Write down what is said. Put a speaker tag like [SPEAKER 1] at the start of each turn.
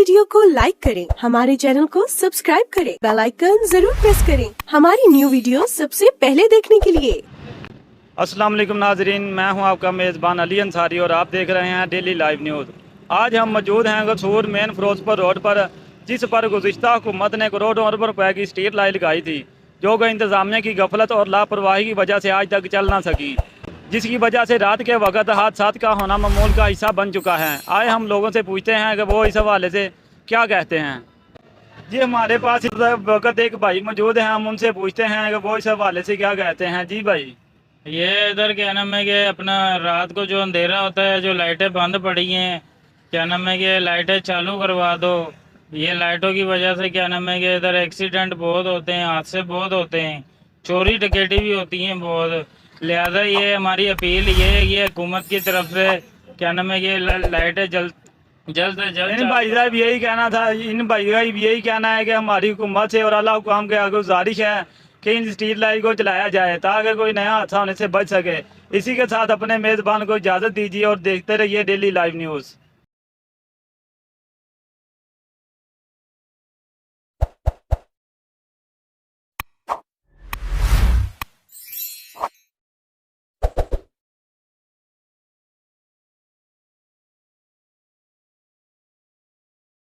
[SPEAKER 1] Video को like करें, हमारे चैनल को सब्सक्राइब करें, बेल आइकन जरूर प्रेस करें हमारी न्यू वीडियो सबसे पहले देखने के लिए।
[SPEAKER 2] अस्सलाम वालेकुम नाजरीन, मैं हूं आपका मेज़बान अली अंसारी और आप देख रहे हैं डेली लाइव न्यूज़। आज हम मौजूद हैं गसूर मेन फिरोजपुर रोड पर, जिस पर गुज़िश्ता हुकूमत ने करोड़ों अरब रुपए की स्ट्रीट लाइट लगाई थी, जो कि इंतज़ामिया की गफलत और लापरवाही की वजह से आज तक चल ना सकी, जिसकी वजह से रात के वक्त हादसात का होना मामूल का हिस्सा बन चुका है। आए हम लोगों से पूछते हैं कि वो इस हवाले से क्या कहते हैं। जी, हमारे पास इस वक्त एक भाई मौजूद हैं, हम उनसे पूछते हैं कि वो इस हवाले से क्या कहते हैं। जी भाई,
[SPEAKER 3] ये इधर क्या नाम है कि अपना रात को जो अंधेरा होता है, जो लाइटें बंद पड़ी हैं, क्या नाम है कि लाइटें चालू करवा दो। ये लाइटों की वजह से क्या नाम है कि इधर एक्सीडेंट बहुत होते हैं, हादसे बहुत होते हैं, चोरी डकैती भी होती हैं बहुत। लिहाजा ये हमारी अपील ये हुकूमत की तरफ से क्या नाम है कि लाइटें जल्द से जल्द।
[SPEAKER 2] इन भाई साहब यही कहना था, इन भाई का यही कहना है कि हमारी हुकूमत से और अल्लाह हुकाम के आगे गुजारिश है कि इन स्ट्रीट लाइट को चलाया जाए ताकि कोई नया हादसा होने से बच सके। इसी के साथ अपने मेज़बान को इजाज़त दीजिए और देखते रहिए डेली लाइव न्यूज़।